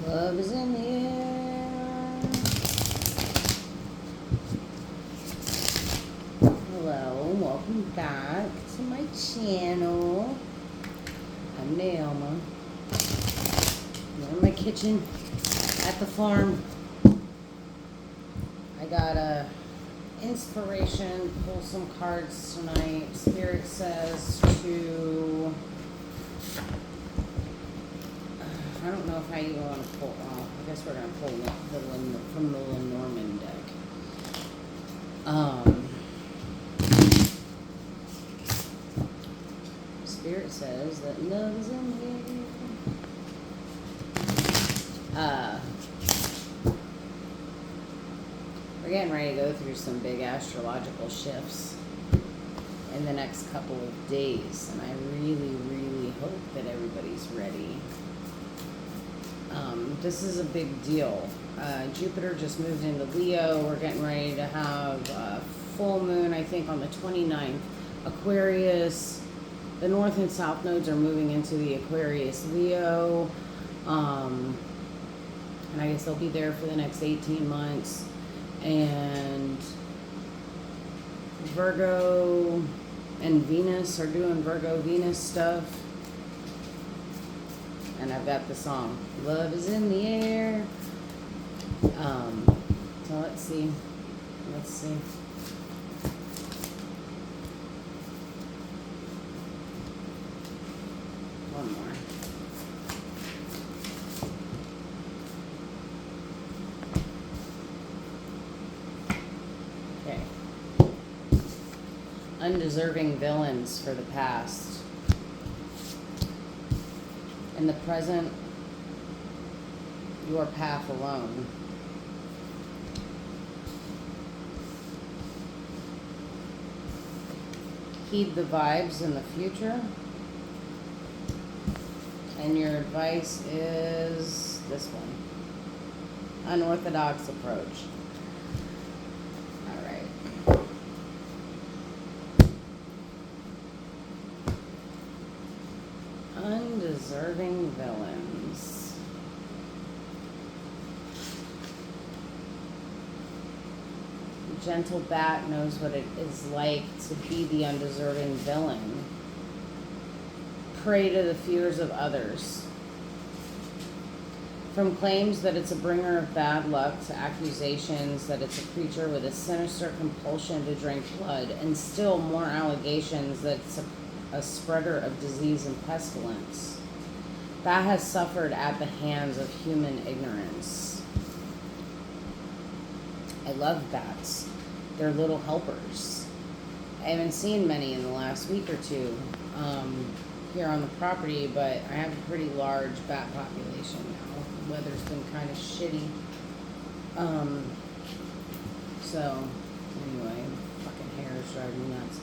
Love is in the air. Hello, welcome back to my channel. I'm Naoma. I'm in my kitchen at the farm. I got a inspiration, pull some cards tonight. Spirit says to... I don't know if I even want to pull. I guess we're gonna pull from the Lenormand deck. Spirit says that love is in the air. We're getting ready to go through some big astrological shifts in the next couple of days, and I really, really hope that everybody's ready. This is a big deal. Jupiter just moved into Leo. We're getting ready to have a full moon, I think, on the 29th. Aquarius, the North and South nodes are moving into the Aquarius Leo. And I guess they'll be there for the next 18 months. And Virgo and Venus are doing Virgo-Venus stuff. And I've got the song, Love is in the Air. So let's see. One more. Okay. Undeserving villains for the past. In the present, your path alone. Heed the vibes in the future. And your advice is this one. Unorthodox approach. All right. Undeserving villains. Gentle Bat knows what it is like to be the undeserving villain. Prey to the fears of others. From claims that it's a bringer of bad luck to accusations that it's a creature with a sinister compulsion to drink blood, and still more allegations that it's a spreader of disease and pestilence. That has suffered at the hands of human ignorance. I love bats. They're little helpers. I haven't seen many in the last week or two here on the property, but I have a pretty large bat population now. The weather's been kind of shitty. So, anyway, fucking hair is driving me nuts.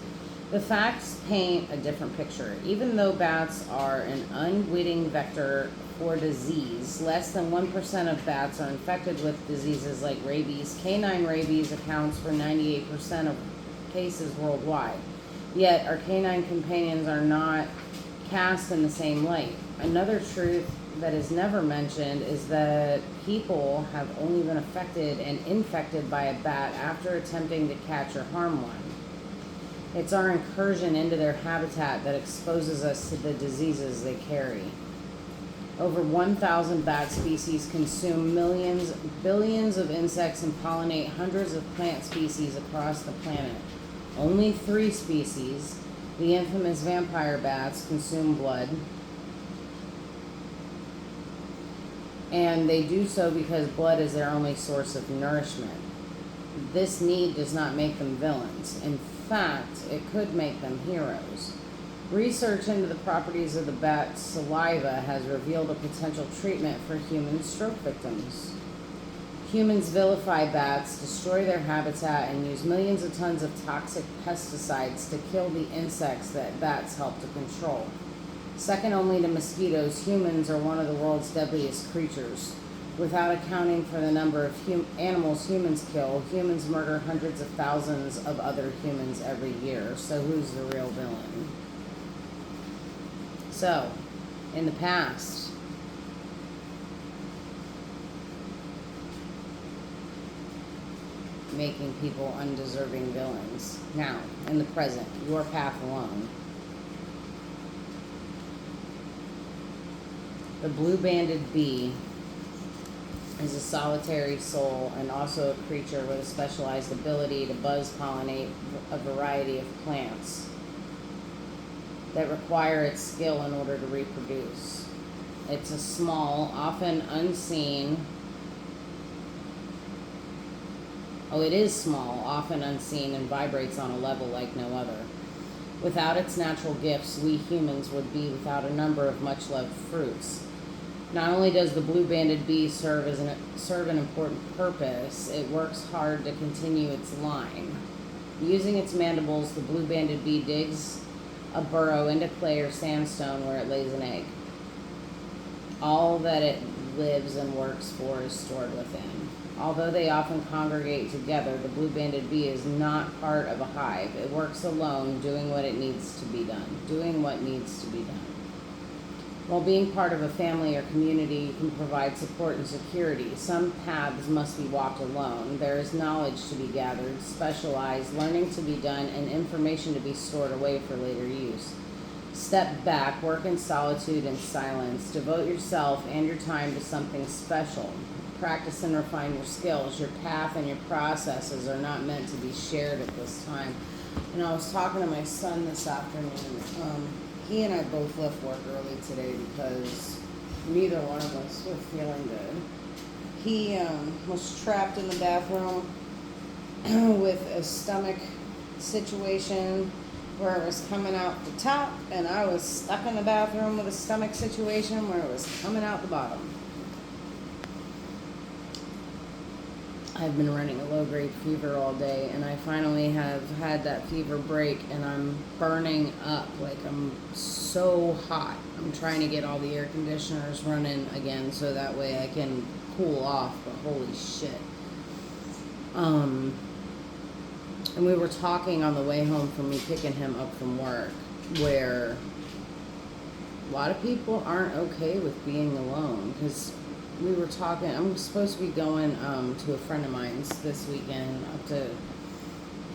The facts paint a different picture. Even though bats are an unwitting vector for disease, less than 1% of bats are infected with diseases like rabies. Canine rabies accounts for 98% of cases worldwide. Yet, our canine companions are not cast in the same light. Another truth that is never mentioned is that people have only been affected and infected by a bat after attempting to catch or harm one. It's our incursion into their habitat that exposes us to the diseases they carry. Over 1,000 bat species consume billions of insects and pollinate hundreds of plant species across the planet. Only 3 species, the infamous vampire bats, consume blood. And they do so because blood is their only source of nourishment. This need does not make them villains. In fact, it could make them heroes. Research into the properties of the bat's saliva has revealed a potential treatment for human stroke victims. Humans vilify bats, destroy their habitat, and use millions of tons of toxic pesticides to kill the insects that bats help to control. Second only to mosquitoes, humans are one of the world's deadliest creatures. Without accounting for the number of animals humans kill, humans murder hundreds of thousands of other humans every year. So who's the real villain? So, in the past, making people undeserving villains. Now, in the present, your path alone. The blue-banded bee is a solitary soul and also a creature with a specialized ability to buzz-pollinate a variety of plants that require its skill in order to reproduce. It's a small, often unseen, it is small, often unseen, and vibrates on a level like no other. Without its natural gifts, we humans would be without a number of much-loved fruits. Not only does the blue-banded bee serve an important purpose, it works hard to continue its line. Using its mandibles, the blue-banded bee digs a burrow into clay or sandstone where it lays an egg. All that it lives and works for is stored within. Although they often congregate together, the blue-banded bee is not part of a hive. It works alone, doing what needs to be done. While being part of a family or community can provide support and security, some paths must be walked alone. There is knowledge to be gathered, specialized learning to be done, and information to be stored away for later use. Step back, work in solitude and silence. Devote yourself and your time to something special. Practice and refine your skills. Your path and your processes are not meant to be shared at this time. And I was talking to my son this afternoon. He and I both left work early today because neither one of us were feeling good. He was trapped in the bathroom with a stomach situation where it was coming out the top, and I was stuck in the bathroom with a stomach situation where it was coming out the bottom. I've been running a low-grade fever all day, and I finally have had that fever break, and I'm burning up. Like, I'm so hot. I'm trying to get all the air conditioners running again so that way I can cool off, but holy shit. And we were talking on the way home from me picking him up from work, where a lot of people aren't okay with being alone, because we were talking, I'm supposed to be going to a friend of mine's this weekend up to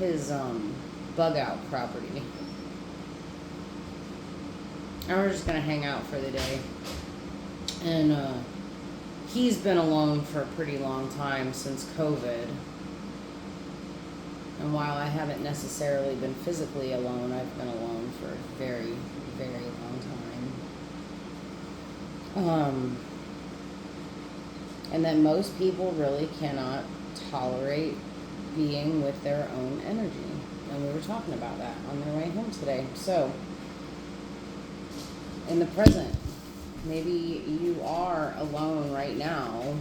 his bug out property. And we're just going to hang out for the day. And he's been alone for a pretty long time since COVID. And while I haven't necessarily been physically alone, I've been alone for a very, very long time. And that most people really cannot tolerate being with their own energy. And we were talking about that on their way home today. So, in the present, maybe you are alone right now.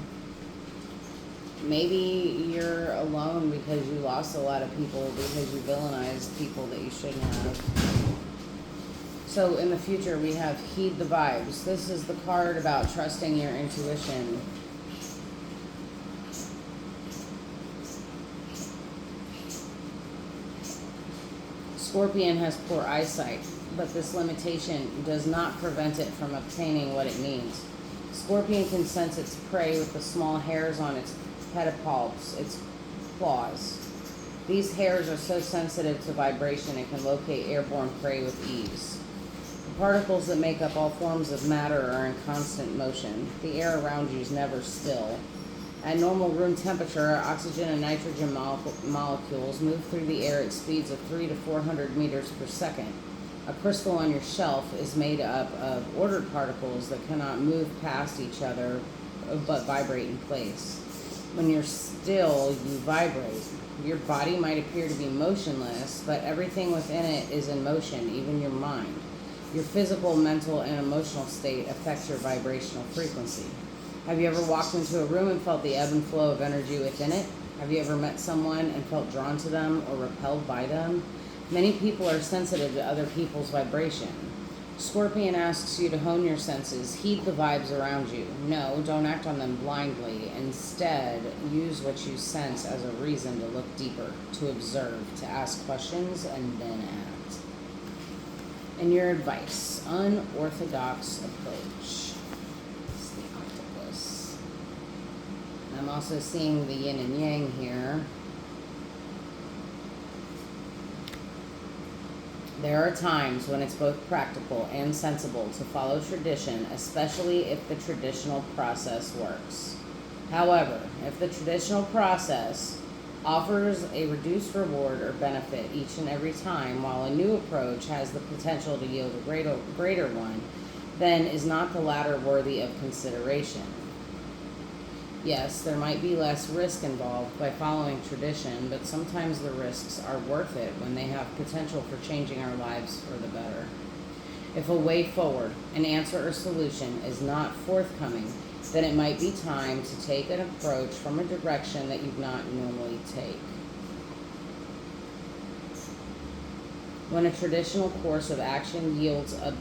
Maybe you're alone because you lost a lot of people, because you villainized people that you shouldn't have. So in the future, we have Heed the Vibes. This is the card about trusting your intuition. Scorpion has poor eyesight, but this limitation does not prevent it from obtaining what it needs. Scorpion can sense its prey with the small hairs on its pedipalps, its claws. These hairs are so sensitive to vibration it can locate airborne prey with ease. The particles that make up all forms of matter are in constant motion. The air around you is never still. At normal room temperature, oxygen and nitrogen molecules move through the air at speeds of 300 to 400 meters per second. A crystal on your shelf is made up of ordered particles that cannot move past each other but vibrate in place. When you're still, you vibrate. Your body might appear to be motionless, but everything within it is in motion, even your mind. Your physical, mental, and emotional state affects your vibrational frequency. Have you ever walked into a room and felt the ebb and flow of energy within it? Have you ever met someone and felt drawn to them or repelled by them? Many people are sensitive to other people's vibration. Scorpion asks you to hone your senses, heed the vibes around you. No, don't act on them blindly. Instead, use what you sense as a reason to look deeper, to observe, to ask questions, and then act. And your advice, unorthodox approach. I'm also seeing the yin and yang here. There are times when it's both practical and sensible to follow tradition, especially if the traditional process works. However, if the traditional process offers a reduced reward or benefit each and every time, while a new approach has the potential to yield a greater one, then is not the latter worthy of consideration? Yes, there might be less risk involved by following tradition, but sometimes the risks are worth it when they have potential for changing our lives for the better. If a way forward, an answer or solution is not forthcoming, then it might be time to take an approach from a direction that you'd not normally take. When a traditional course of action yields a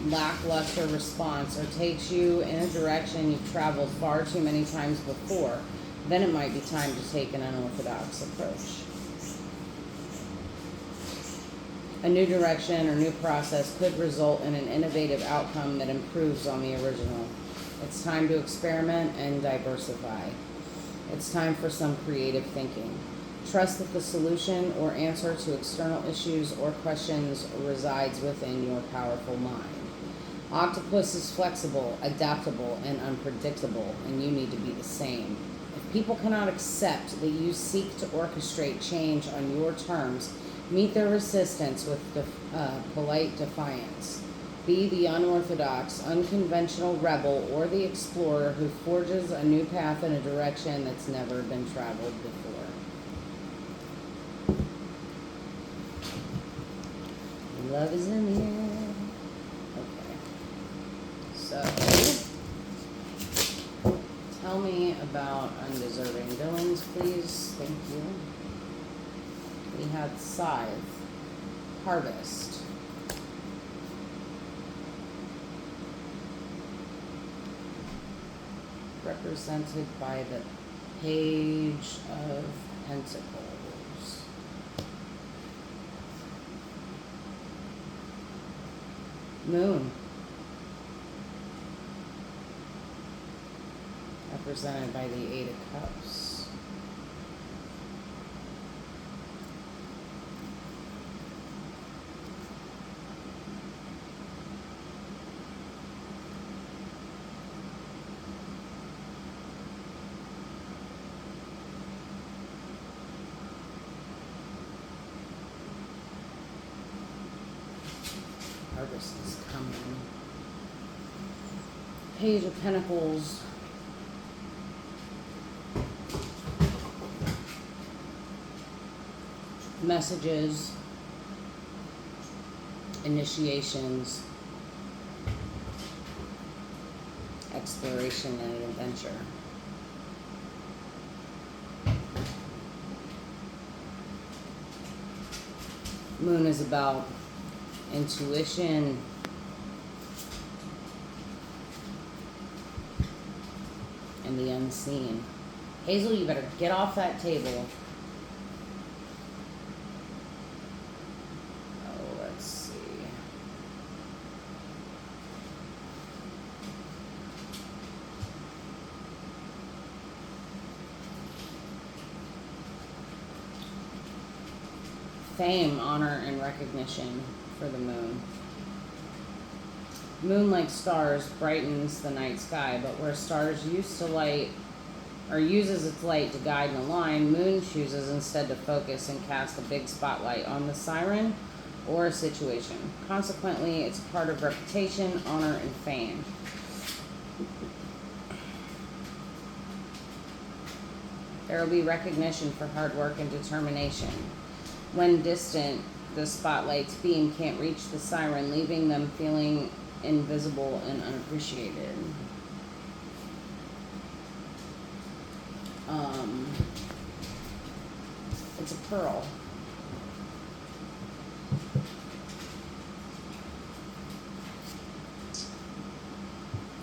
lackluster response or takes you in a direction you've traveled far too many times before, then it might be time to take an unorthodox approach. A new direction or new process could result in an innovative outcome that improves on the original. It's time to experiment and diversify. It's time for some creative thinking. Trust that the solution or answer to external issues or questions resides within your powerful mind. Octopus is flexible, adaptable, and unpredictable, and you need to be the same. If people cannot accept that you seek to orchestrate change on your terms, meet their resistance with polite defiance. Be the unorthodox, unconventional rebel or the explorer who forges a new path in a direction that's never been traveled before. Love is in the air. So, tell me about undeserving villains, please. Thank you. We had Scythe, Harvest, represented by the Page of Pentacles. Moon, represented by the Eight of Cups. Harvest is coming. Page of Pentacles. Messages, initiations, exploration, and adventure. Moon is about intuition, and the unseen. Hazel, you better get off that table. Fame, honor, and recognition for the moon. Moon, like stars, brightens the night sky, but where stars used to light or uses its light to guide and align, moon chooses instead to focus and cast a big spotlight on the siren or a situation. Consequently, it's part of reputation, honor, and fame. There will be recognition for hard work and determination. When distant, the spotlight's beam can't reach the siren, leaving them feeling invisible and unappreciated. It's a pearl.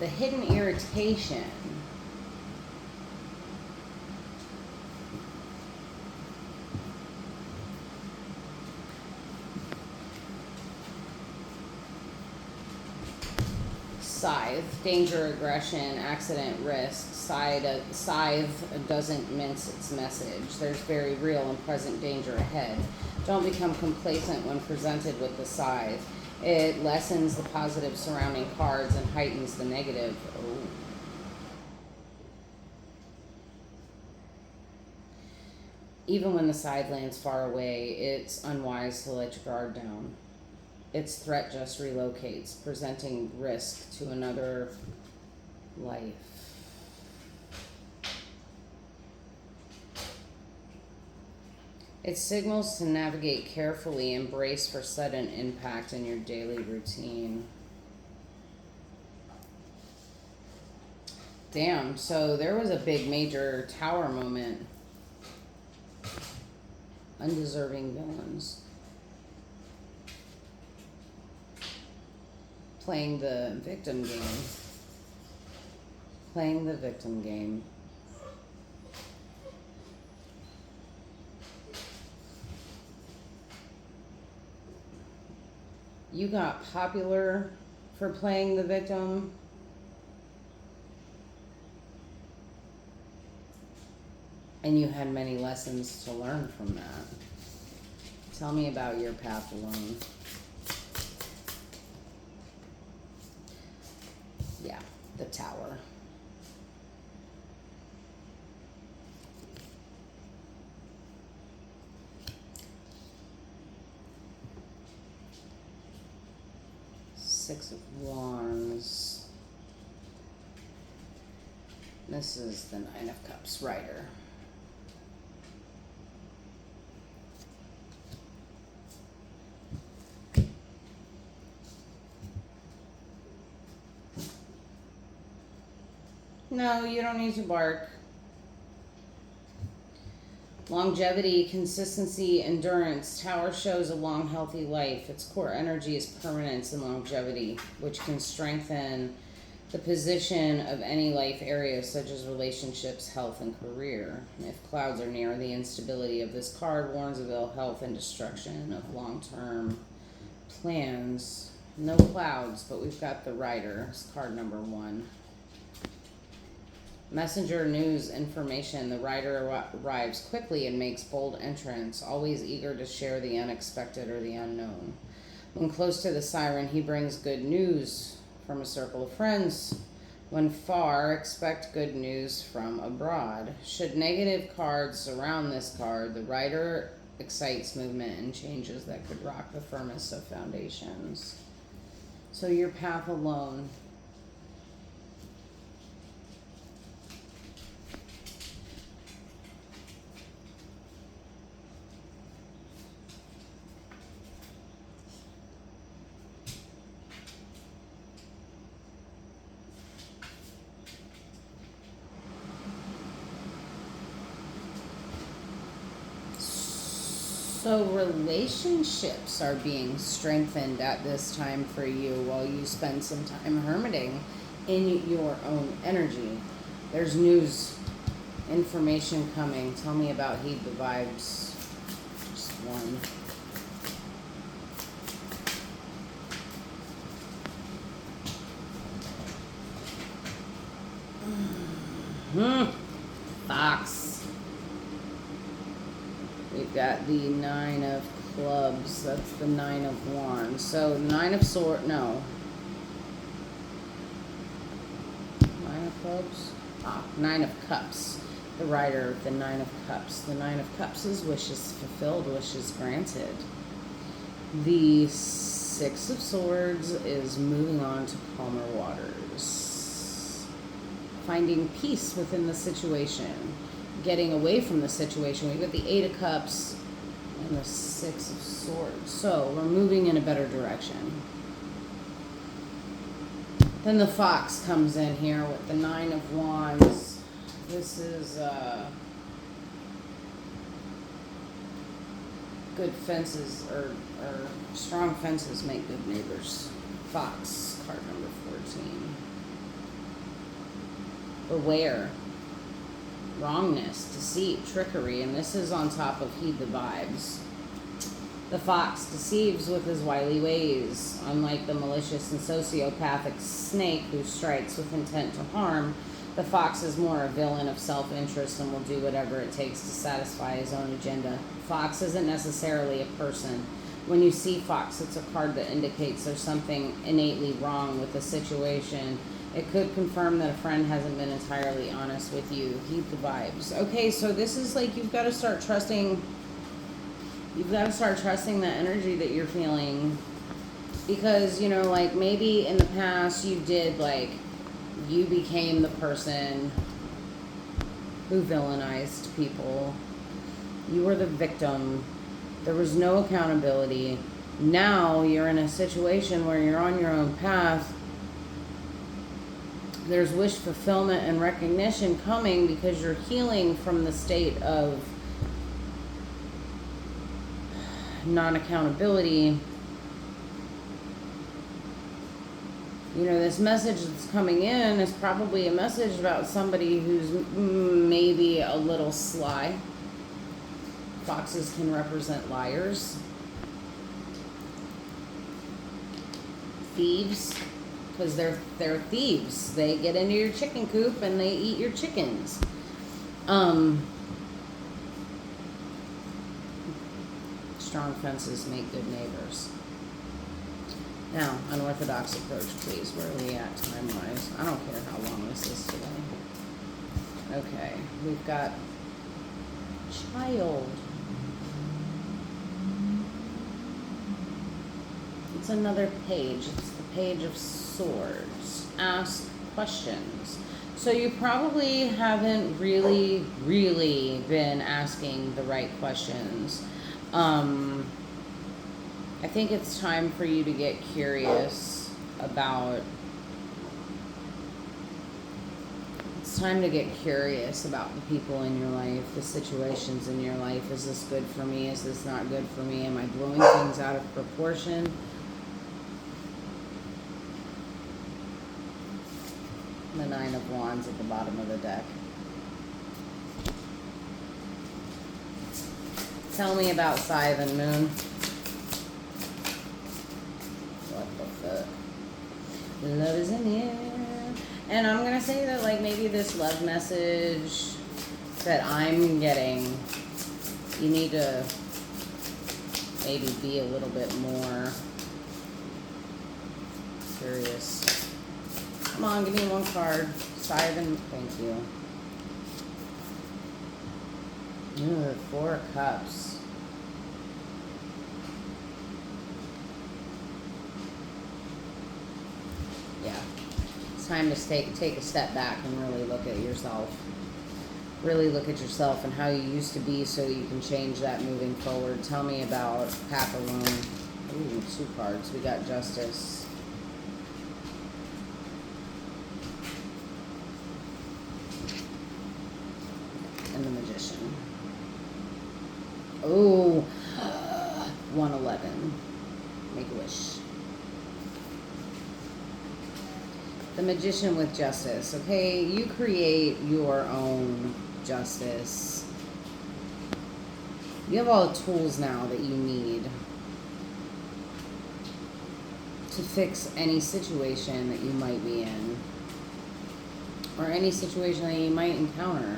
The hidden irritation. Scythe, danger, aggression, accident, risk. Scythe doesn't mince its message. There's very real and present danger ahead. Don't become complacent when presented with the scythe. It lessens the positive surrounding cards and heightens the negative. Oh. Even when the scythe lands far away, it's unwise to let your guard down. Its threat just relocates, presenting risk to another life. It signals to navigate carefully and brace for sudden impact in your daily routine. Damn, so there was a big major tower moment. Undeserving villains. Playing the victim game. Playing the victim game. You got popular for playing the victim. And you had many lessons to learn from that. Tell me about your path alone. Yeah, the tower. Six of Wands. This is the Nine of Cups, Rider. No, you don't need to bark. Longevity, consistency, endurance. Tower shows a long, healthy life. Its core energy is permanence and longevity, which can strengthen the position of any life area, such as relationships, health, and career. If clouds are near, the instability of this card warns of ill health and destruction of long-term plans. No clouds, but we've got the Rider. It's card number 1. Messenger, news, information. The Rider arrives quickly and makes bold entrance, always eager to share the unexpected or the unknown. When close to the Siren, he brings good news from a circle of friends. When far, expect good news from abroad. Should negative cards surround this card, the Rider excites movement and changes that could rock the firmest of foundations. So your path alone. So relationships are being strengthened at this time for you while you spend some time hermiting in your own energy. There's news, information coming. Tell me about Heed the Vibes. Just one. Fox. We've got the Nine of Clubs. That's the Nine of Wands. So Nine of Swords. No. Nine of Clubs. Nine of Cups. The Rider, the Nine of Cups. The Nine of Cups is wishes fulfilled, wishes granted. The Six of Swords is moving on to calmer waters. Finding peace within the situation. Getting away from the situation. We've got the Eight of Cups and the Six of Swords. So we're moving in a better direction. Then the Fox comes in here with the Nine of Wands. This is good fences or strong fences make good neighbors. Fox, card number 14. Beware. Wrongness, deceit, trickery, and this is on top of Heed the Vibes. The fox deceives with his wily ways. Unlike the malicious and sociopathic snake who strikes with intent to harm, the fox is more a villain of self-interest and will do whatever it takes to satisfy his own agenda. Fox isn't necessarily a person. When you see fox, it's a card that indicates there's something innately wrong with the situation. It could confirm that a friend hasn't been entirely honest with you. Keep the vibes. Okay, so this is like you've got to start trusting. You've got to start trusting the energy that you're feeling. Because, you know, like maybe in the past you did, like, you became the person who villainized people. You were the victim. There was no accountability. Now you're in a situation where you're on your own path. There's wish fulfillment and recognition coming because you're healing from the state of non-accountability. You know, this message that's coming in is probably a message about somebody who's maybe a little sly. Foxes can represent liars, thieves, because they're thieves. They get into your chicken coop and they eat your chickens. Strong fences make good neighbors. Now, unorthodox approach, please. Where are we at time-wise? I don't care how long this is today. Okay, we've got child. It's another page. It's the Page of Swords. Ask questions. So you probably haven't really been asking the right questions. I think it's time for you to get curious about. It's time to get curious about the people in your life, the situations in your life. Is this good for me? Is this not good for me? Am I blowing things out of proportion? The Nine of Wands at the bottom of the deck. Tell me about Scythe and Moon. What the fuck? Love is in the air. And I'm going to say that, like, maybe this love message that I'm getting, you need to maybe be a little bit more curious. Come on, give me one card. Scythe and... Thank you. Ooh, 4 of Cups. Yeah. It's time to take a step back and really look at yourself. Really look at yourself and how you used to be so you can change that moving forward. Tell me about Path Alone. Ooh, 2 cards. We got Justice. And the Magician. Oh, 111. Make a wish. The Magician with Justice. Okay, you create your own justice. You have all the tools now that you need to fix any situation that you might be in, or any situation that you might encounter.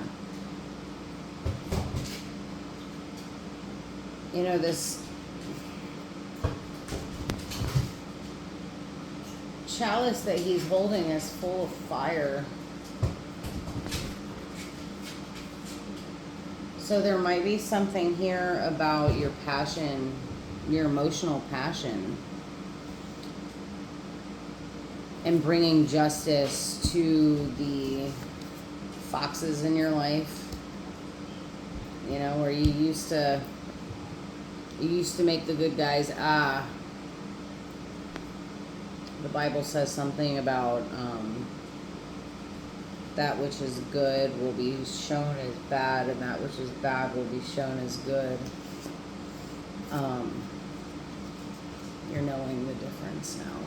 You know, this chalice that he's holding is full of fire. So there might be something here about your passion, your emotional passion, and bringing justice to the foxes in your life. You know, where you used to make the good guys, the Bible says something about that which is good will be shown as bad, and that which is bad will be shown as good. You're knowing the difference now.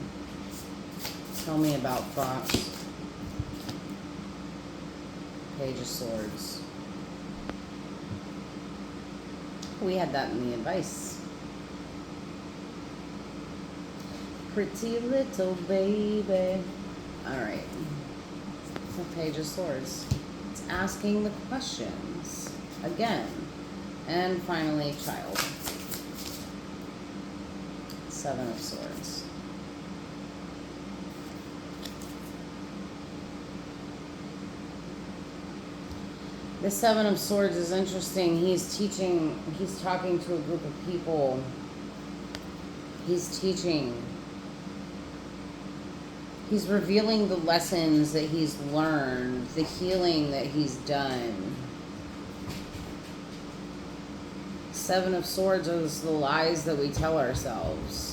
Tell me about Fox. Page of Swords. We had that in the advice. pretty little baby. Alright. The Page of Swords. It's asking the questions. Again. And finally, child. Seven of Swords. The Seven of Swords is interesting. He's talking to a group of people. He's teaching. He's revealing the lessons that he's learned, the healing that he's done. Seven of Swords is the lies that we tell ourselves.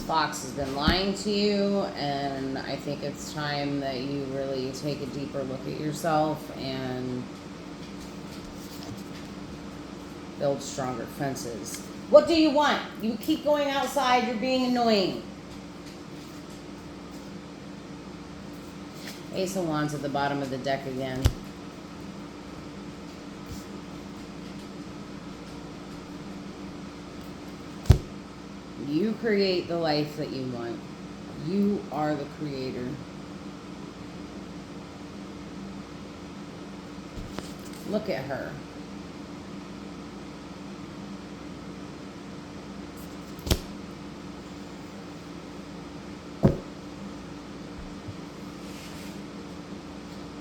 Fox has been lying to you, and I think it's time that you really take a deeper look at yourself and build stronger fences. What do you want? You keep going outside, you're being annoying. Ace of Wands at the bottom of the deck again. You create the life that you want. You are the creator. Look at her.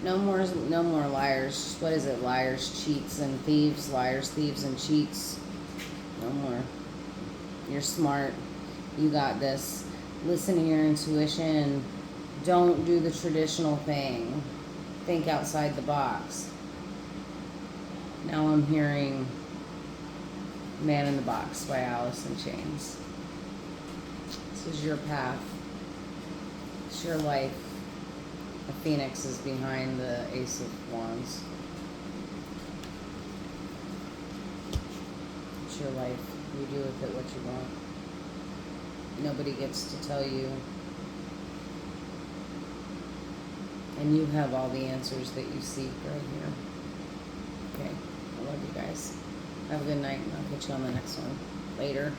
No more liars. What is it? Liars, cheats, and thieves. Liars, thieves, and cheats. No more. You're smart. You got this. Listen to your intuition. Don't do the traditional thing. Think outside the box. Now I'm hearing Man in the Box by Alice in Chains. This is your path. It's your life. The Phoenix is behind the Ace of Wands. It's your life. You do with it what you want. Nobody gets to tell you. And you have all the answers that you seek right here. Okay. I love you guys. Have a good night, and I'll catch you on the next one. Later.